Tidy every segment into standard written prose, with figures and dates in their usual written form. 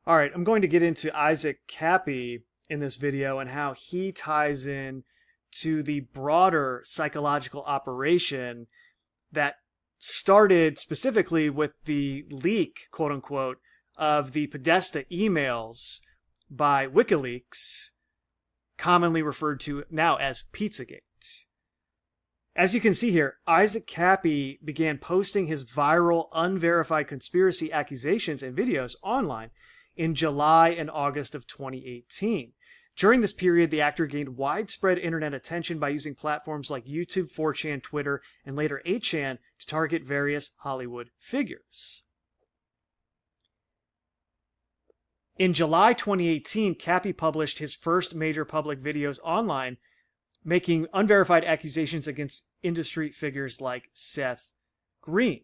All right, I'm going to get into Isaac Kappy in this video and how he ties in to the broader psychological operation that started specifically with the leak, quote unquote, of the Podesta emails by WikiLeaks, commonly referred to now as Pizzagate. As you can see here, Isaac Kappy began posting his viral, unverified conspiracy accusations and videos online in July and August of 2018. During this period, the actor gained widespread internet attention by using platforms like YouTube, 4chan, Twitter, and later 8chan to target various Hollywood figures. In July 2018, Kappy published his first major public videos online, making unverified accusations against industry figures like Seth Green.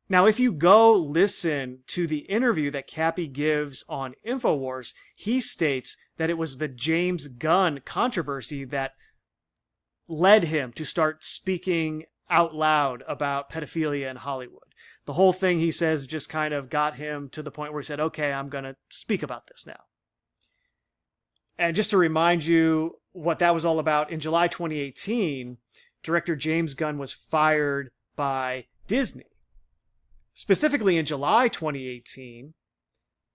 Now, if you go listen to the interview that Kappy gives on InfoWars, he states that it was the James Gunn controversy that led him to start speaking out loud about pedophilia in Hollywood. The whole thing, he says, just kind of got him to the point where he said, okay, I'm going to speak about this now. And just to remind you what that was all about, in July 2018, director James Gunn was fired by Disney. Specifically in July 2018,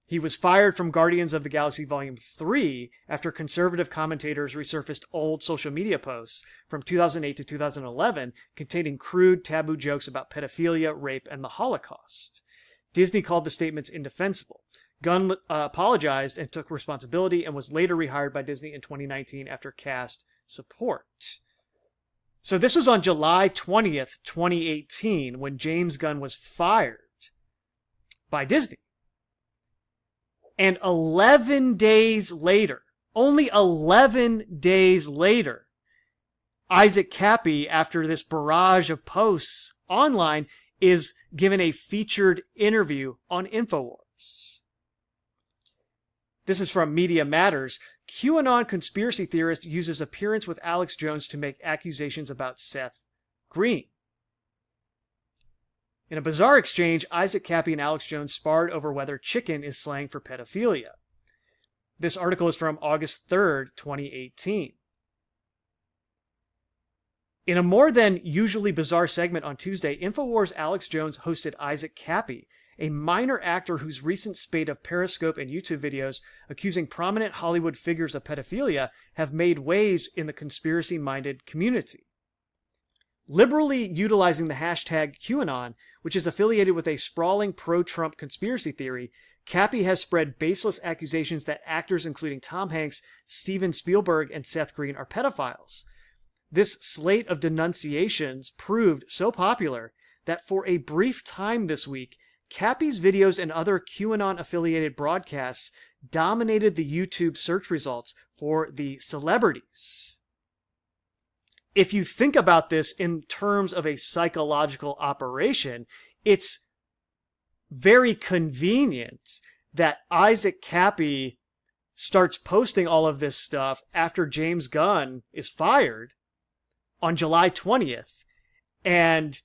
he was fired from Guardians of the Galaxy Volume 3 after conservative commentators resurfaced old social media posts from 2008 to 2011 containing crude, taboo jokes about pedophilia, rape, and the Holocaust. Disney called the statements indefensible. Gunn apologized and took responsibility and was later rehired by Disney in 2019 after cast support. So this was on July 20th, 2018, when James Gunn was fired by Disney. And 11 days later, only 11 days later, Isaac Kappy, after this barrage of posts online, is given a featured interview on InfoWars. This is from Media Matters. QAnon conspiracy theorist uses appearance with Alex Jones to make accusations about Seth Green. In a bizarre exchange, Isaac Kappy and Alex Jones sparred over whether chicken is slang for pedophilia. This article is from August 3rd, 2018. In a more than usually bizarre segment on Tuesday, InfoWars' Alex Jones hosted Isaac Kappy, a minor actor whose recent spate of Periscope and YouTube videos accusing prominent Hollywood figures of pedophilia have made waves in the conspiracy-minded community. Liberally utilizing the hashtag QAnon, which is affiliated with a sprawling pro-Trump conspiracy theory, Kappy has spread baseless accusations that actors including Tom Hanks, Steven Spielberg, and Seth Green are pedophiles. This slate of denunciations proved so popular that for a brief time this week, Kappy's videos and other QAnon-affiliated broadcasts dominated the YouTube search results for the celebrities. If you think about this in terms of a psychological operation, it's very convenient that Isaac Kappy starts posting all of this stuff after James Gunn is fired on July 20th, and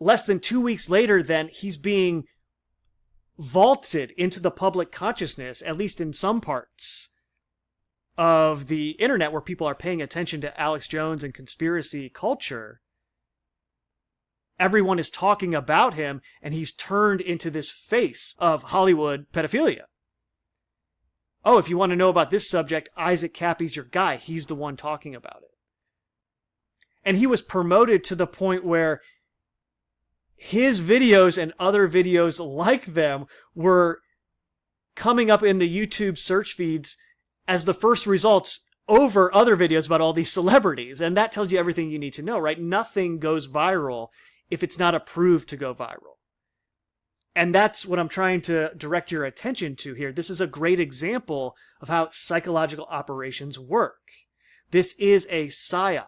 less than 2 weeks later, then, he's being vaulted into the public consciousness, at least in some parts of the internet where people are paying attention to Alex Jones and conspiracy culture. Everyone is talking about him, and he's turned into this face of Hollywood pedophilia. Oh, if you want to know about this subject, Isaac Kappy's your guy. He's the one talking about it. And he was promoted to the point where his videos and other videos like them were coming up in the YouTube search feeds as the first results over other videos about all these celebrities. And that tells you everything you need to know, right? Nothing goes viral if it's not approved to go viral. And that's what I'm trying to direct your attention to here. This is a great example of how psychological operations work. This is a psyop.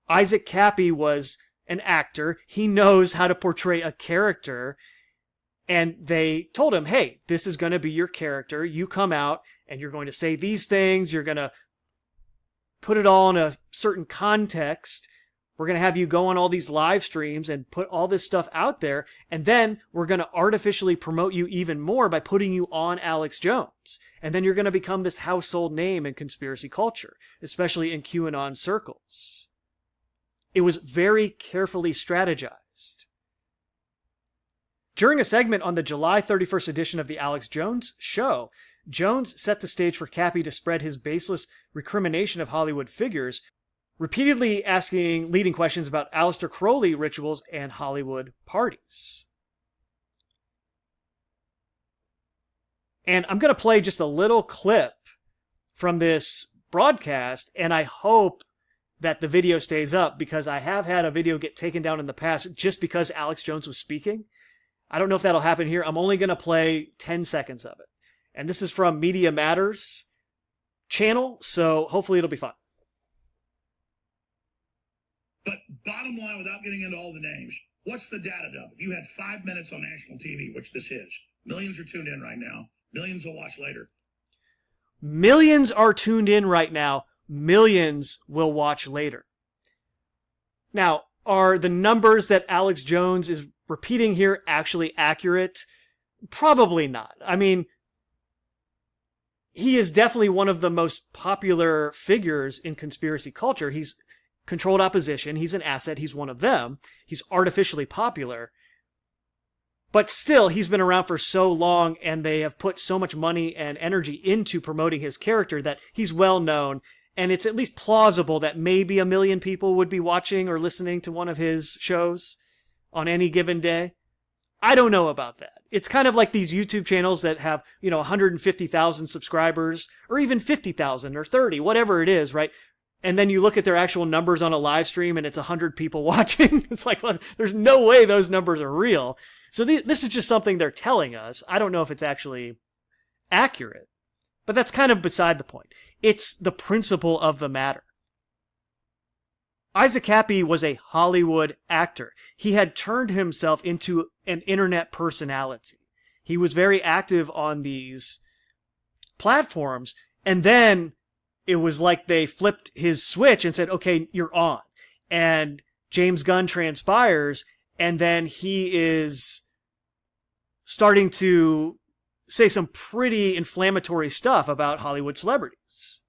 Isaac Kappy was an actor. He knows how to portray a character. And they told him, hey, this is going to be your character. You come out and you're going to say these things. You're going to put it all in a certain context. We're going to have you go on all these live streams and put all this stuff out there. And then we're going to artificially promote you even more by putting you on Alex Jones. And then you're going to become this household name in conspiracy culture, especially in QAnon circles. It was very carefully strategized. During a segment on the July 31st edition of the Alex Jones Show, Jones set the stage for Kappy to spread his baseless recrimination of Hollywood figures, repeatedly asking leading questions about Aleister Crowley rituals and Hollywood parties. And I'm going to play just a little clip from this broadcast, and I hope that the video stays up, because I have had a video get taken down in the past just because Alex Jones was speaking. I don't know if that'll happen here. I'm only going to play 10 seconds of it. And this is from Media Matters channel, so hopefully it'll be fun. But bottom line, without getting into all the names, what's the data dump? If you had 5 minutes on national TV, which this is, millions are tuned in right now. Millions will watch later. Millions are tuned in right now. Millions will watch later. Now, are the numbers that Alex Jones is repeating here actually accurate? Probably not. I mean, he is definitely one of the most popular figures in conspiracy culture. He's controlled opposition. He's an asset. He's one of them. He's artificially popular. But still, he's been around for so long, and they have put so much money and energy into promoting his character that he's well known. And it's at least plausible that maybe 1 million people would be watching or listening to one of his shows on any given day. I don't know about that. It's kind of like these YouTube channels that have, 150,000 subscribers, or even 50,000 or 30, whatever it is, right? And then you look at their actual numbers on a live stream and it's 100 people watching. It's like, well, there's no way those numbers are real. So this is just something they're telling us. I don't know if it's actually accurate, but that's kind of beside the point. It's the principle of the matter. Isaac Kappy was a Hollywood actor. He had turned himself into an internet personality. He was very active on these platforms, and then it was like they flipped his switch and said, okay, you're on. And James Gunn transpires, and then he is starting to say some pretty inflammatory stuff about Hollywood celebrities.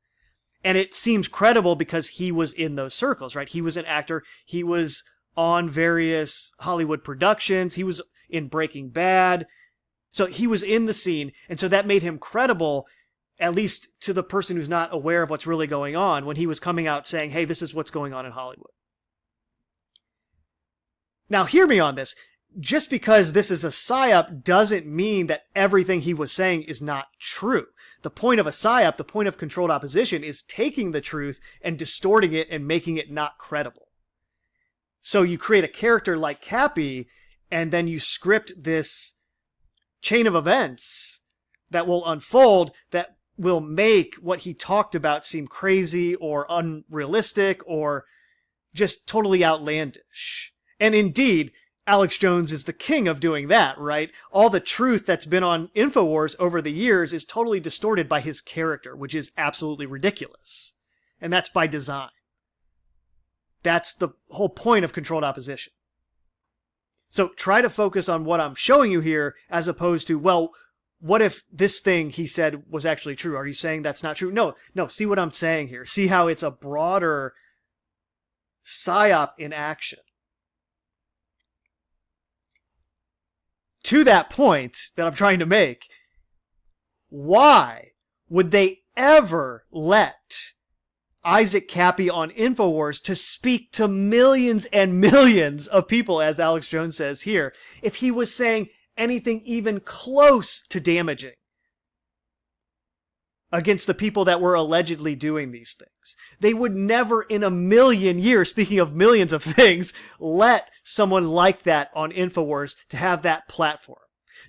And it seems credible because he was in those circles, right? He was an actor. He was on various Hollywood productions. He was in Breaking Bad. So he was in the scene. And so that made him credible, at least to the person who's not aware of what's really going on, when he was coming out saying, hey, this is what's going on in Hollywood. Now, hear me on this. Just because this is a psyop doesn't mean that everything he was saying is not true. The point of a psyop, the point of controlled opposition, is taking the truth and distorting it and making it not credible. So you create a character like Kappy, and then you script this chain of events that will unfold, that will make what he talked about seem crazy or unrealistic or just totally outlandish. And indeed, Alex Jones is the king of doing that, right? All the truth that's been on InfoWars over the years is totally distorted by his character, which is absolutely ridiculous. And that's by design. That's the whole point of controlled opposition. So try to focus on what I'm showing you here, as opposed to, well, what if this thing he said was actually true? Are you saying that's not true? No, see what I'm saying here. See how it's a broader psyop in action. To that point that I'm trying to make, why would they ever let Isaac Kappy on InfoWars to speak to millions and millions of people, as Alex Jones says here, if he was saying anything even close to damaging against the people that were allegedly doing these things? They would never in a million years, speaking of millions of things, let someone like that on InfoWars to have that platform.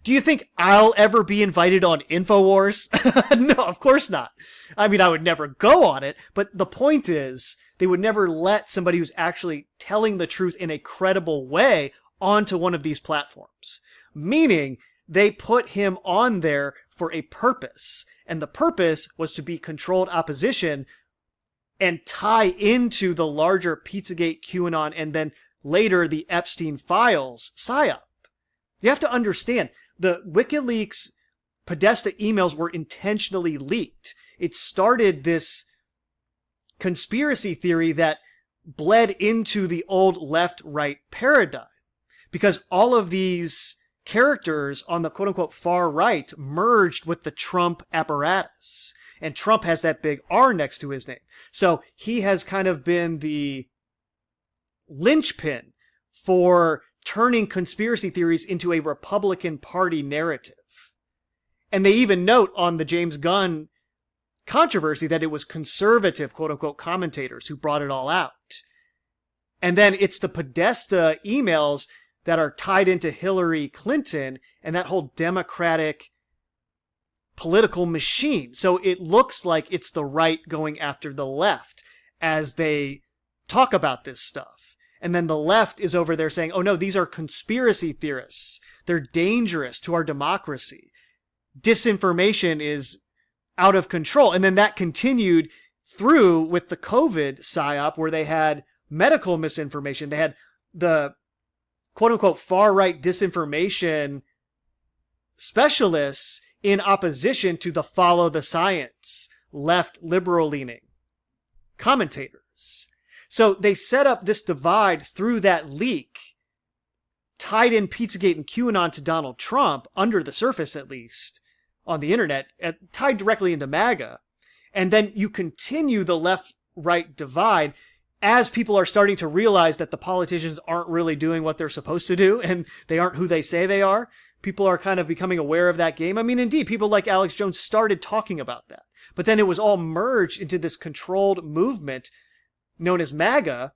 Do you think I'll ever be invited on InfoWars? No, of course not. I mean, I would never go on it, but the point is, they would never let somebody who's actually telling the truth in a credible way onto one of these platforms. Meaning, they put him on there for a purpose. And the purpose was to be controlled opposition and tie into the larger Pizzagate, QAnon, and then later the Epstein files Psyop. You have to understand, the WikiLeaks Podesta emails were intentionally leaked. It started this conspiracy theory that bled into the old left-right paradigm, because all of these characters on the quote-unquote far right merged with the Trump apparatus. And Trump has that big R next to his name. So he has kind of been the linchpin for turning conspiracy theories into a Republican Party narrative. And they even note on the James Gunn controversy that it was conservative, quote-unquote, commentators who brought it all out. And then it's the Podesta emails that are tied into Hillary Clinton and that whole Democratic political machine. So it looks like it's the right going after the left as they talk about this stuff. And then the left is over there saying, oh no, these are conspiracy theorists. They're dangerous to our democracy. Disinformation is out of control. And then that continued through with the COVID psyop, where they had medical misinformation. They had the quote-unquote far-right disinformation specialists in opposition to the follow the science, left liberal-leaning commentators. So they set up this divide through that leak, tied in Pizzagate and QAnon to Donald Trump, under the surface at least, on the internet, tied directly into MAGA. And then you continue the left-right divide as people are starting to realize that the politicians aren't really doing what they're supposed to do, and they aren't who they say they are. People are kind of becoming aware of that game. I mean, indeed, people like Alex Jones started talking about that. But then it was all merged into this controlled movement known as MAGA.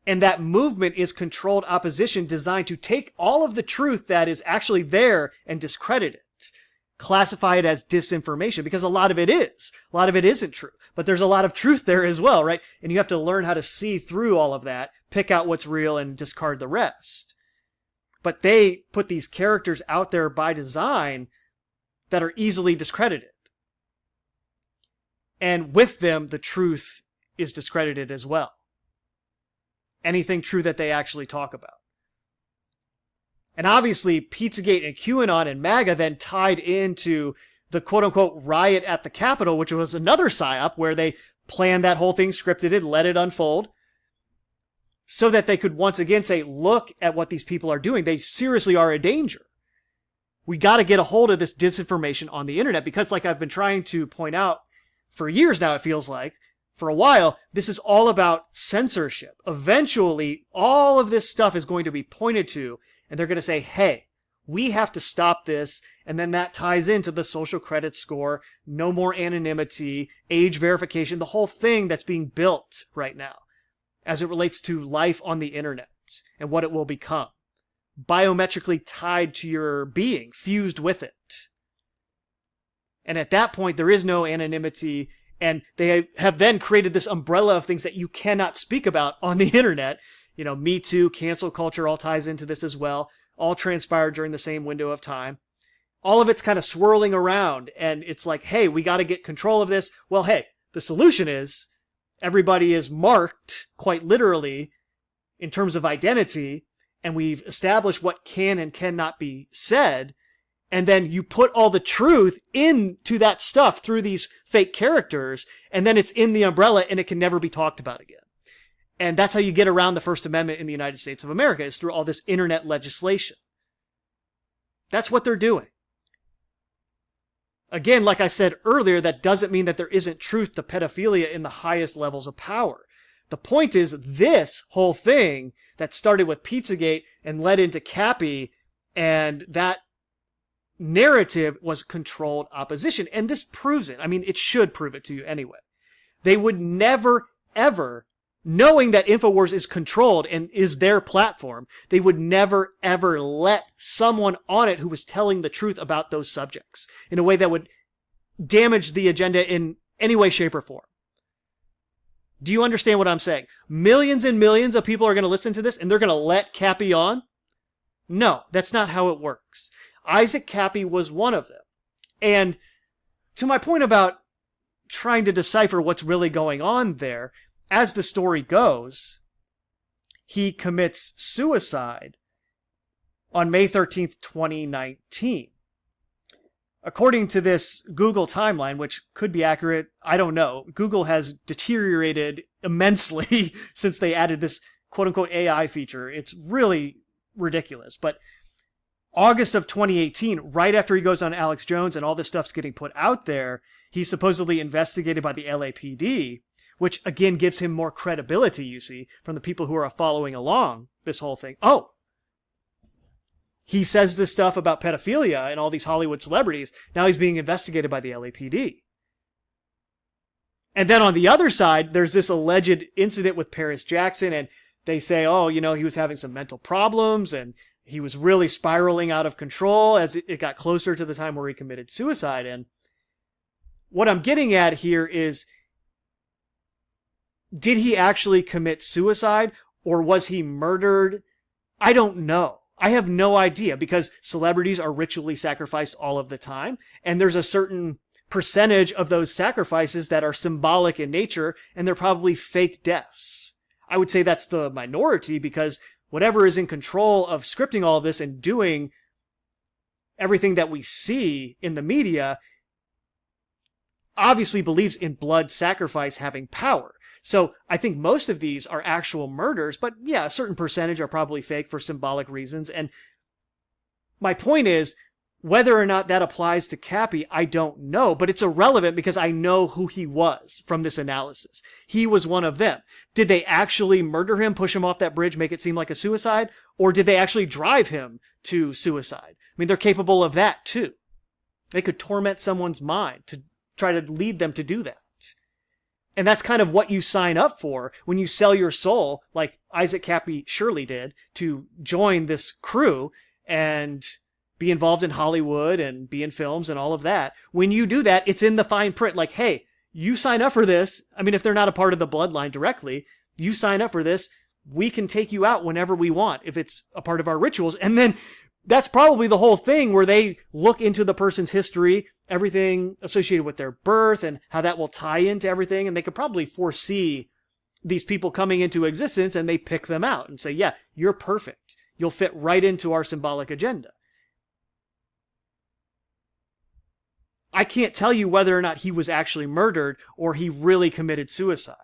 And that movement is controlled opposition designed to take all of the truth that is actually there and discredit it. Classify it as disinformation, because a lot of it is. A lot of it isn't true. But there's a lot of truth there as well, right? And you have to learn how to see through all of that, pick out what's real, and discard the rest. But they put these characters out there by design that are easily discredited. And with them, the truth is discredited as well. Anything true that they actually talk about. And obviously, Pizzagate and QAnon and MAGA then tied into the quote-unquote riot at the Capitol, which was another psyop where they planned that whole thing, scripted it, let it unfold, so that they could once again say, look at what these people are doing. They seriously are a danger. We got to get a hold of this disinformation on the internet, because like I've been trying to point out for years now, it feels like, for a while, this is all about censorship. Eventually, all of this stuff is going to be pointed to, and they're going to say, hey, we have to stop this. And then that ties into the social credit score, no more anonymity, age verification, the whole thing that's being built right now as it relates to life on the internet and what it will become. Biometrically tied to your being, fused with it. And at that point, there is no anonymity, and they have then created this umbrella of things that you cannot speak about on the internet. You know, Me Too, cancel culture all ties into this as well. All transpired during the same window of time. All of it's kind of swirling around, and it's like, hey, we got to get control of this. Well, hey, the solution is everybody is marked, quite literally, in terms of identity, and we've established what can and cannot be said, and then you put all the truth into that stuff through these fake characters, and then it's in the umbrella, and it can never be talked about again. And that's how you get around the First Amendment in the United States of America, is through all this internet legislation. That's what they're doing. Again, like I said earlier, that doesn't mean that there isn't truth to pedophilia in the highest levels of power. The point is, this whole thing that started with Pizzagate and led into Kappy, and that narrative was controlled opposition. And this proves it. I mean, it should prove it to you anyway. They would never, ever, knowing that InfoWars is controlled and is their platform, they would never, ever let someone on it who was telling the truth about those subjects in a way that would damage the agenda in any way, shape, or form. Do you understand what I'm saying? Millions and millions of people are going to listen to this, and they're going to let Kappy on? No, that's not how it works. Isaac Kappy was one of them. And to my point about trying to decipher what's really going on there. As the story goes, he commits suicide on May 13th, 2019. According to this Google timeline, which could be accurate, I don't know. Google has deteriorated immensely since they added this quote-unquote AI feature. It's really ridiculous. But August of 2018, right after he goes on Alex Jones and all this stuff's getting put out there, he's supposedly investigated by the LAPD, which again gives him more credibility, you see, from the people who are following along this whole thing. Oh, he says this stuff about pedophilia and all these Hollywood celebrities. Now he's being investigated by the LAPD. And then on the other side, there's this alleged incident with Paris Jackson, and they say, oh, you know, he was having some mental problems and he was really spiraling out of control as it got closer to the time where he committed suicide. And what I'm getting at here is, did he actually commit suicide or was he murdered? I don't know. I have no idea, because celebrities are ritually sacrificed all of the time, and there's a certain percentage of those sacrifices that are symbolic in nature, and they're probably fake deaths. I would say that's the minority, because whatever is in control of scripting all of this and doing everything that we see in the media obviously believes in blood sacrifice having power. So I think most of these are actual murders, but yeah, a certain percentage are probably fake for symbolic reasons. And my point is, whether or not that applies to Kappy, I don't know, but it's irrelevant because I know who he was from this analysis. He was one of them. Did they actually murder him, push him off that bridge, make it seem like a suicide? Or did they actually drive him to suicide? I mean, they're capable of that too. They could torment someone's mind to try to lead them to do that. And that's kind of what you sign up for when you sell your soul, like Isaac Kappy surely did, to join this crew and be involved in Hollywood and be in films and all of that. When you do that, it's in the fine print. Like, hey, you sign up for this. I mean, if they're not a part of the bloodline directly, you sign up for this. We can take you out whenever we want if it's a part of our rituals. And then that's probably the whole thing where they look into the person's history, everything associated with their birth and how that will tie into everything. And they could probably foresee these people coming into existence, and they pick them out and say, yeah, you're perfect. You'll fit right into our symbolic agenda. I can't tell you whether or not he was actually murdered or he really committed suicide.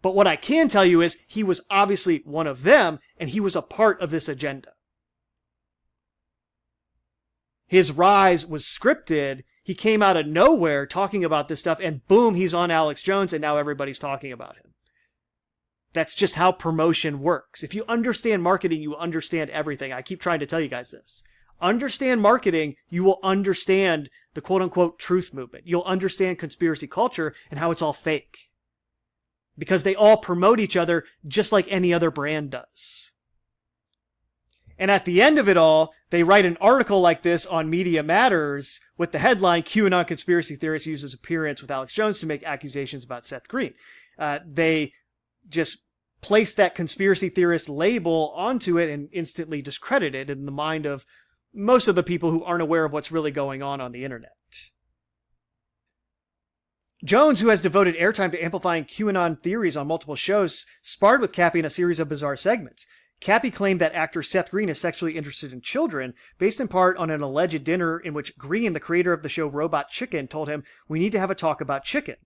But what I can tell you is he was obviously one of them, and he was a part of this agenda. His rise was scripted. He came out of nowhere talking about this stuff, and boom, he's on Alex Jones, and now everybody's talking about him. That's just how promotion works. If you understand marketing, you understand everything. I keep trying to tell you guys this. Understand marketing, you will understand the quote-unquote truth movement. You'll understand conspiracy culture and how it's all fake. Because they all promote each other just like any other brand does. And at the end of it all, they write an article like this on Media Matters with the headline, QAnon conspiracy theorist uses appearance with Alex Jones to make accusations about Seth Green. They just place that conspiracy theorist label onto it and instantly discredit it in the mind of most of the people who aren't aware of what's really going on the internet. Jones, who has devoted airtime to amplifying QAnon theories on multiple shows, sparred with Kappy in a series of bizarre segments. Kappy claimed that actor Seth Green is sexually interested in children, based in part on an alleged dinner in which Green, the creator of the show Robot Chicken, told him, "We need to have a talk about chicken."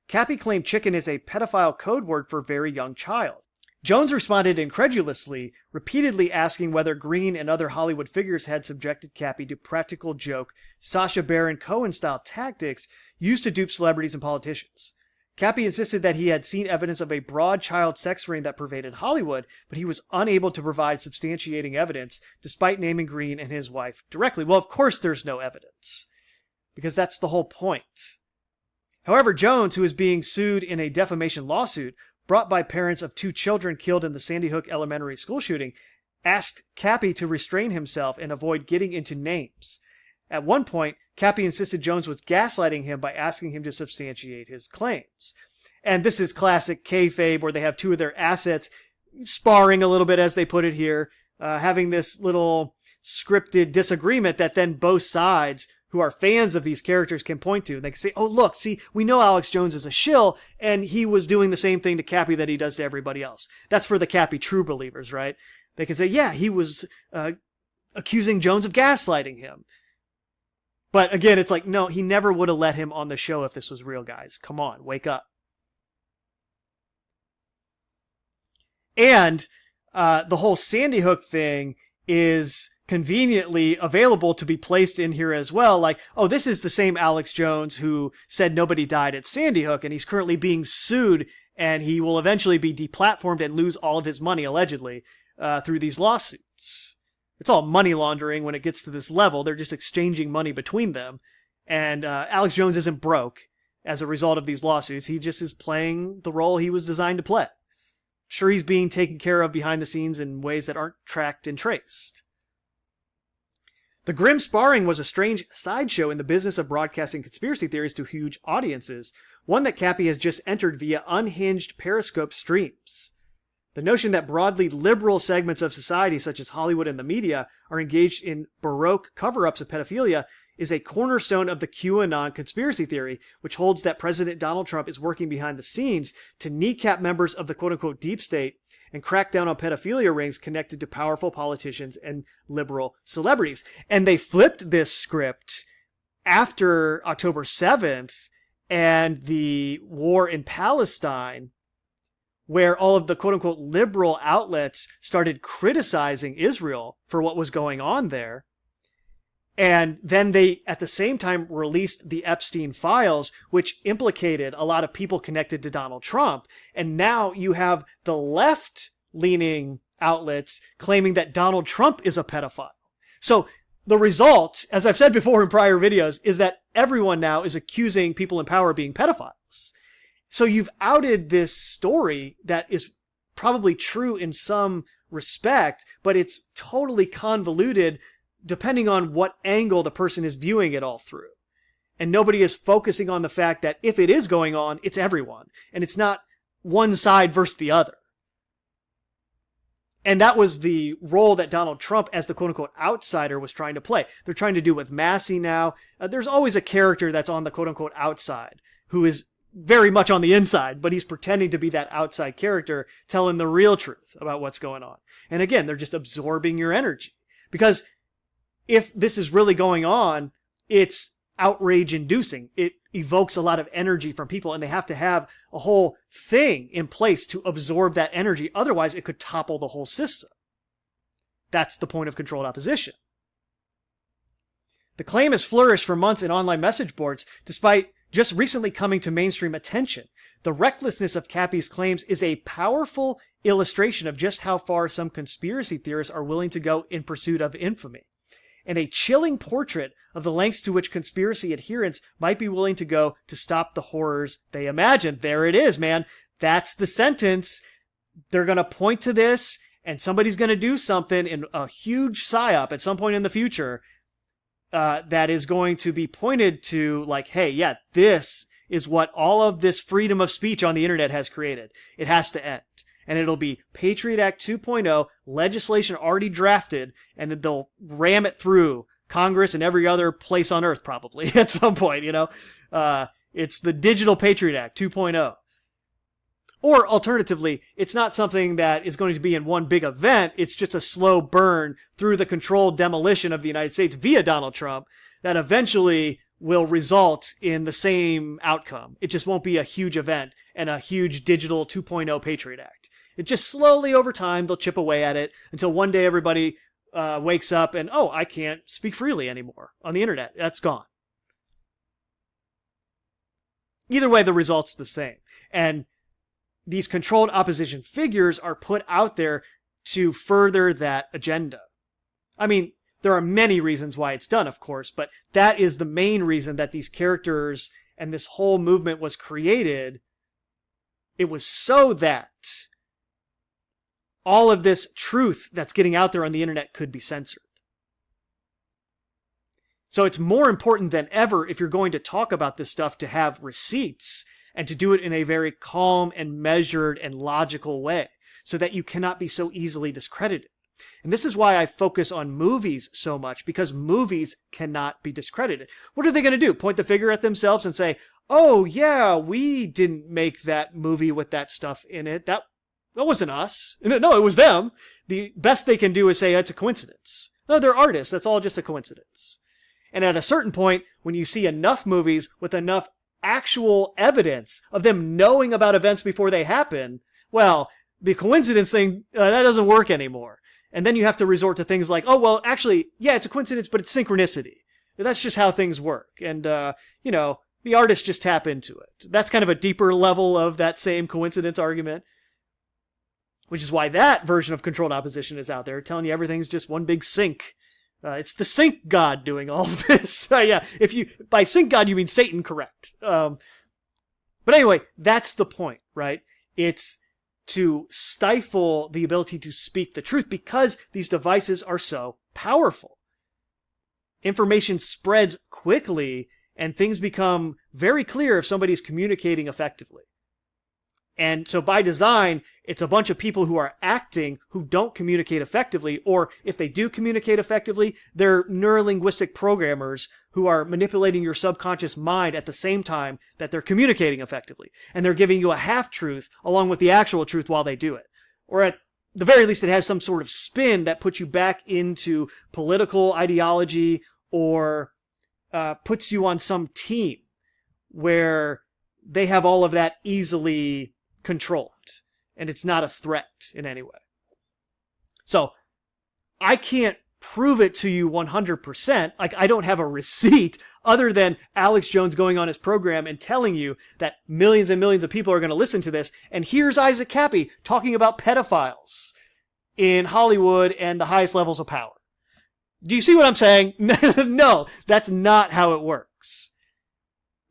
Kappy claimed chicken is a pedophile code word for very young child. Jones responded incredulously, repeatedly asking whether Green and other Hollywood figures had subjected Kappy to practical joke, Sacha Baron Cohen-style tactics used to dupe celebrities and politicians. Kappy insisted that he had seen evidence of a broad child sex ring that pervaded Hollywood, but he was unable to provide substantiating evidence, despite naming Green and his wife directly. Well, of course there's no evidence, because that's the whole point. However, Jones, who is being sued in a defamation lawsuit brought by parents of 2 children killed in the Sandy Hook Elementary School shooting, asked Kappy to restrain himself and avoid getting into names. At one point, Kappy insisted Jones was gaslighting him by asking him to substantiate his claims. And this is classic kayfabe, where they have 2 of their assets sparring a little bit, as they put it here, having this little scripted disagreement that then both sides who are fans of these characters can point to. They can say, oh, look, see, we know Alex Jones is a shill, and he was doing the same thing to Kappy that he does to everybody else. That's for the Kappy true believers, right? They can say, yeah, he was accusing Jones of gaslighting him. But again, it's like, no, he never would have let him on the show if this was real, guys. Come on, wake up. And the whole Sandy Hook thing is conveniently available to be placed in here as well. Like, oh, this is the same Alex Jones who said nobody died at Sandy Hook, and he's currently being sued, and he will eventually be deplatformed and lose all of his money, allegedly, through these lawsuits. It's all money laundering when it gets to this level. They're just exchanging money between them. And Alex Jones isn't broke as a result of these lawsuits. He just is playing the role he was designed to play. Sure, he's being taken care of behind the scenes in ways that aren't tracked and traced. The grim sparring was a strange sideshow in the business of broadcasting conspiracy theories to huge audiences, one that Kappy has just entered via unhinged Periscope streams. The notion that broadly liberal segments of society, such as Hollywood and the media, are engaged in Baroque cover-ups of pedophilia is a cornerstone of the QAnon conspiracy theory, which holds that President Donald Trump is working behind the scenes to kneecap members of the quote-unquote deep state and crack down on pedophilia rings connected to powerful politicians and liberal celebrities. And they flipped this script after October 7th and the war in Palestine, where all of the quote-unquote liberal outlets started criticizing Israel for what was going on there. And then they, at the same time, released the Epstein files, which implicated a lot of people connected to Donald Trump. And now you have the left-leaning outlets claiming that Donald Trump is a pedophile. So the result, as I've said before in prior videos, is that everyone now is accusing people in power of being pedophiles. So you've outed this story that is probably true in some respect, but it's totally convoluted depending on what angle the person is viewing it all through. And nobody is focusing on the fact that if it is going on, it's everyone. And it's not one side versus the other. And that was the role that Donald Trump, as the quote-unquote outsider, was trying to play. They're trying to do with Massey now. There's always a character that's on the quote-unquote outside who is very much on the inside, but he's pretending to be that outside character telling the real truth about what's going on. And again, they're just absorbing your energy. Because if this is really going on, it's outrage-inducing. It evokes a lot of energy from people, and they have to have a whole thing in place to absorb that energy. Otherwise, it could topple the whole system. That's the point of controlled opposition. The claim has flourished for months in online message boards, despite just recently coming to mainstream attention. The recklessness of Kappy's claims is a powerful illustration of just how far some conspiracy theorists are willing to go in pursuit of infamy, and a chilling portrait of the lengths to which conspiracy adherents might be willing to go to stop the horrors they imagine. There it is, man. That's the sentence. They're going to point to this, and somebody's going to do something in a huge psyop at some point in the future that is going to be pointed to like, hey, yeah, this is what all of this freedom of speech on the internet has created. It has to end. And it'll be Patriot Act 2.0, legislation already drafted, and they'll ram it through Congress and every other place on earth probably at some point, you know. It's the Digital Patriot Act 2.0. Or alternatively, it's not something that is going to be in one big event. It's just a slow burn through the controlled demolition of the United States via Donald Trump that eventually will result in the same outcome. It just won't be a huge event and a huge digital 2.0 Patriot Act. It just slowly over time, they'll chip away at it until one day everybody wakes up and, oh, I can't speak freely anymore on the internet. That's gone. Either way, the result's the same. And these controlled opposition figures are put out there to further that agenda. I mean, there are many reasons why it's done, of course, but that is the main reason that these characters and this whole movement was created. It was so that all of this truth that's getting out there on the internet could be censored. So it's more important than ever, if you're going to talk about this stuff, to have receipts and to do it in a very calm and measured and logical way so that you cannot be so easily discredited. And this is why I focus on movies so much, because movies cannot be discredited. What are they going to do? Point the finger at themselves and say, oh yeah, we didn't make that movie with that stuff in it. That wasn't us. No, it was them. The best they can do is say it's a coincidence. No, they're artists. That's all just a coincidence. And at a certain point, when you see enough movies with enough actual evidence of them knowing about events before they happen, well, the coincidence thing, that doesn't work anymore. And then you have to resort to things like, oh, well, actually, yeah, it's a coincidence, but it's synchronicity. That's just how things work. And, the artists just tap into it. That's kind of a deeper level of that same coincidence argument, which is why that version of controlled opposition is out there, telling you everything's just one big sync. It's the sync god doing all of this. Yeah, by sync god, you mean Satan, correct. But anyway, that's the point, right? It's to stifle the ability to speak the truth because these devices are so powerful. Information spreads quickly and things become very clear if somebody's communicating effectively. And so by design, it's a bunch of people who are acting who don't communicate effectively, or if they do communicate effectively, they're neurolinguistic programmers who are manipulating your subconscious mind at the same time that they're communicating effectively. And they're giving you a half-truth along with the actual truth while they do it. Or at the very least, it has some sort of spin that puts you back into political ideology or puts you on some team where they have all of that easily controlled and it's not a threat in any way. So I can't prove it to you 100%. Like, I don't have a receipt other than Alex Jones going on his program and telling you that millions and millions of people are going to listen to this. And here's Isaac Kappy talking about pedophiles in Hollywood and the highest levels of power. Do you see what I'm saying? No, that's not how it works.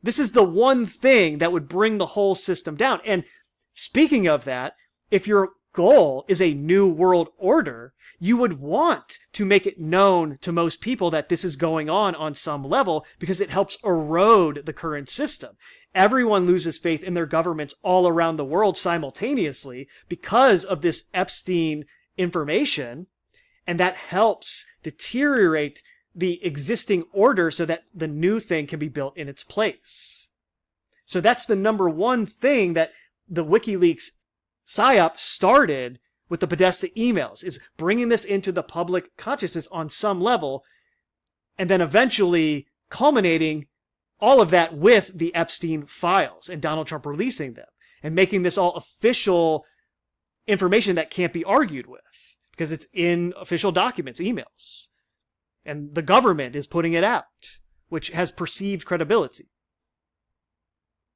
This is the one thing that would bring the whole system down. And speaking of that, if your goal is a new world order, you would want to make it known to most people that this is going on some level because it helps erode the current system. Everyone loses faith in their governments all around the world simultaneously because of this Epstein information, and that helps deteriorate the existing order so that the new thing can be built in its place. So that's the number one thing that the WikiLeaks Psyop started with the Podesta emails, is bringing this into the public consciousness on some level, and then eventually culminating all of that with the Epstein files and Donald Trump releasing them and making this all official information that can't be argued with because it's in official documents, emails. And the government is putting it out, which has perceived credibility.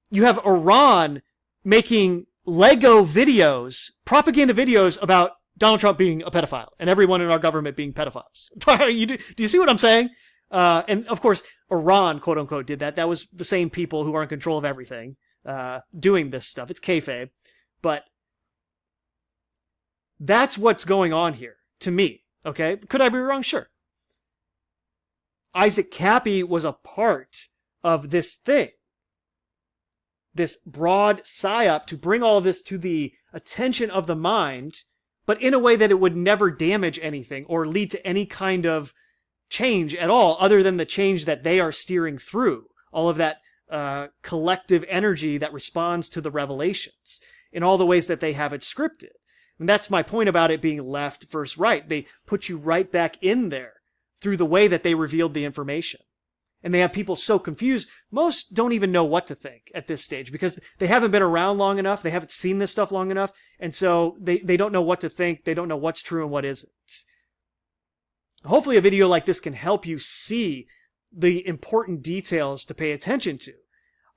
You have Iran making Lego videos, propaganda videos about Donald Trump being a pedophile and everyone in our government being pedophiles. Do you see what I'm saying? And of course, Iran, quote unquote, did that. That was the same people who are in control of everything, doing this stuff. It's kayfabe. But that's what's going on here, to me. Okay? Could I be wrong? Sure. Isaac Kappy was a part of this thing. This broad psyop to bring all of this to the attention of the mind, but in a way that it would never damage anything or lead to any kind of change at all, other than the change that they are steering through. All of that collective energy that responds to the revelations in all the ways that they have it scripted. And that's my point about it being left versus right. They put you right back in there through the way that they revealed the information. And they have people so confused, most don't even know what to think at this stage because they haven't been around long enough, they haven't seen this stuff long enough, and so they don't know what to think, they don't know what's true and what isn't. Hopefully a video like this can help you see the important details to pay attention to.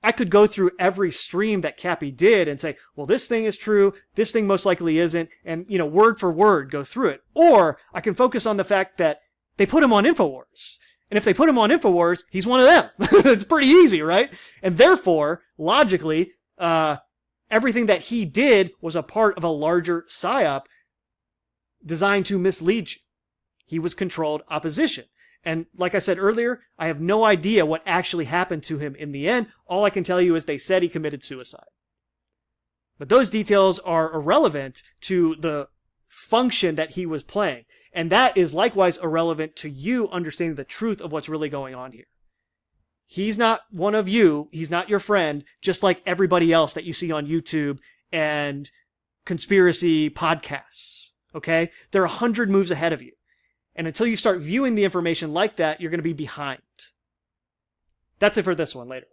I could go through every stream that Kappy did and say, well, this thing is true, this thing most likely isn't, and, word for word go through it. Or I can focus on the fact that they put him on InfoWars. And if they put him on InfoWars, he's one of them. It's pretty easy, right? And therefore, logically, everything that he did was a part of a larger psyop designed to mislead you. He was controlled opposition. And like I said earlier, I have no idea what actually happened to him in the end. All I can tell you is they said he committed suicide. But those details are irrelevant to the function that he was playing. And that is likewise irrelevant to you understanding the truth of what's really going on here. He's not one of you. He's not your friend, just like everybody else that you see on YouTube and conspiracy podcasts. Okay? They're 100 moves ahead of you. And until you start viewing the information like that, you're going to be behind. That's it for this one. Later.